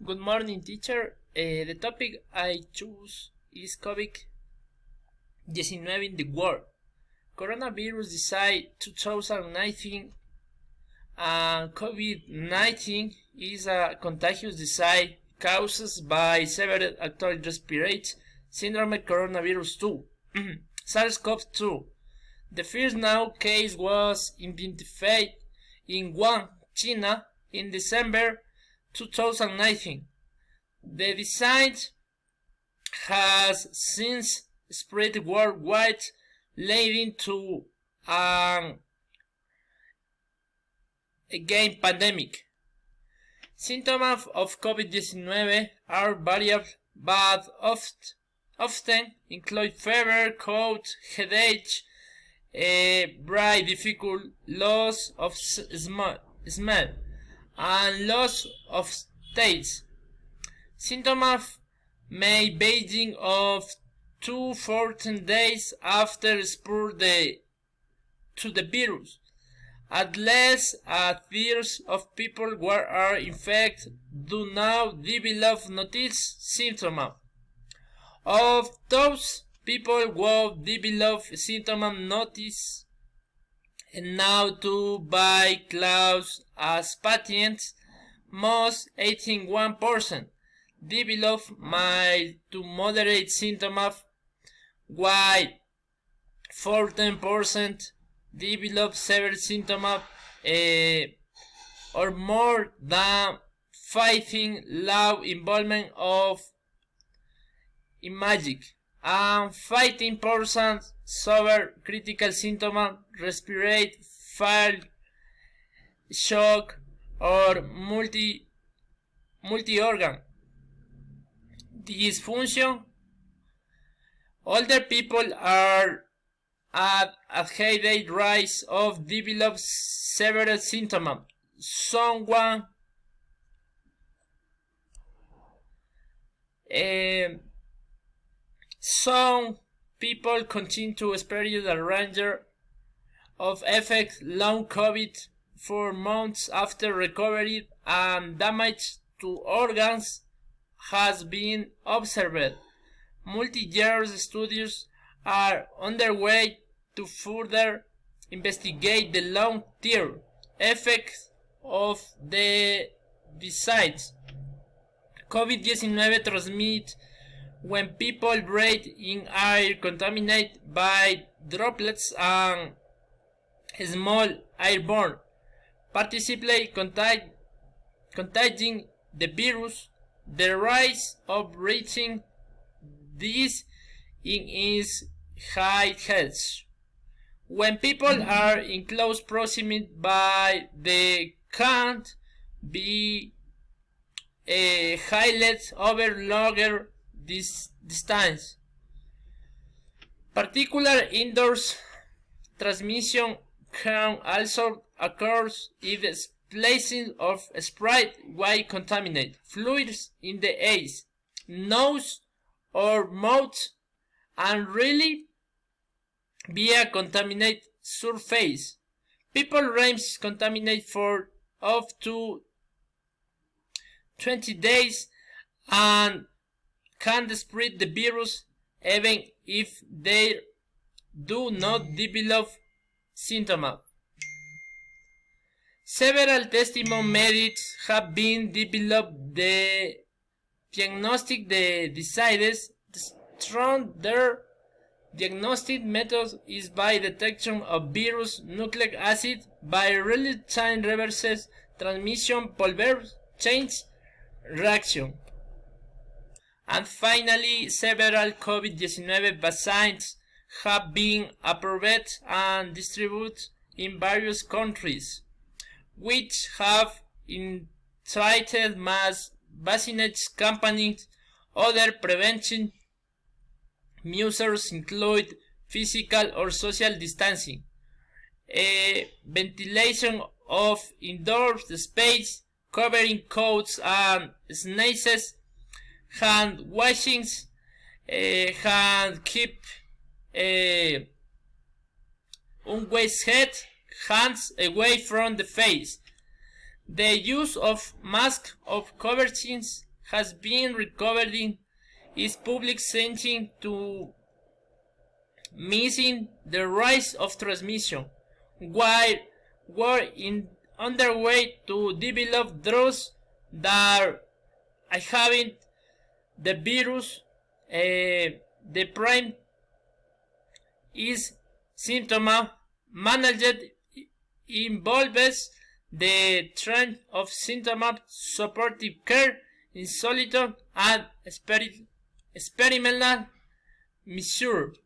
Good morning, teacher. The topic I choose is COVID-19 in the world. Coronavirus disease 2019 and COVID-19 is a contagious disease caused by several acute respiratory syndrome coronavirus 2, SARS-CoV-2. The first known case was identified in Wuhan, China in December 2019. The disease has since spread worldwide, leading to an again pandemic. Symptoms of COVID-19 are variable but often include fever, cold, headache, bright difficult loss of smell, and loss of taste. Symptoms may begin of 2 to 14 days after exposure to the virus. At least a third of people who are infected do not develop notice symptoms. Of those people who develop symptoms notice and now to by class as patients, most 81% develop mild to moderate symptoms, while 14% develop severe symptoms or more than fighting low involvement of imaging, and 15% suffer critical symptoms, respiratory failure, shock, or multi-organ dysfunction. Older people are at a higher risk of develop several symptoms. Some people continue to experience a range of effects long COVID for months after recovery, and damage to organs has been observed. Multi-year studies are underway to further investigate the long-term effects of the disease. COVID-19 transmits when people breathe in air contaminated by droplets and small airborne particles contaging the virus. The rise of reaching this is high health. When people are in close proximity, they can't be highlighted over longer distance. Particular indoors transmission can also occur if the placing of spread while contaminated fluids in the eyes, nose, or mouth, and really via contaminated surface. People remain contaminated for up to 20 days and can spread the virus even if they do not develop symptoms. Several testimony methods have been developed to diagnostic the diseases. Their diagnostic method is by detection of virus nucleic acid by real-time reverse transmission polymerase chain reaction. And finally, several COVID-19 vaccines have been approved and distributed in various countries, which have incited mass vaccination campaigns. Other prevention measures include physical or social distancing, ventilation of indoor space, covering coughs and sneezes, hand washings, hand keep unwashed hands away from the face. The use of masks of coverings, has been recovering is public sentiment to missing the rise of transmission, while we're underway to develop drugs that are having the virus. The prime is symptom managed involves the trend of symptom supportive care in solitary and experimental measures.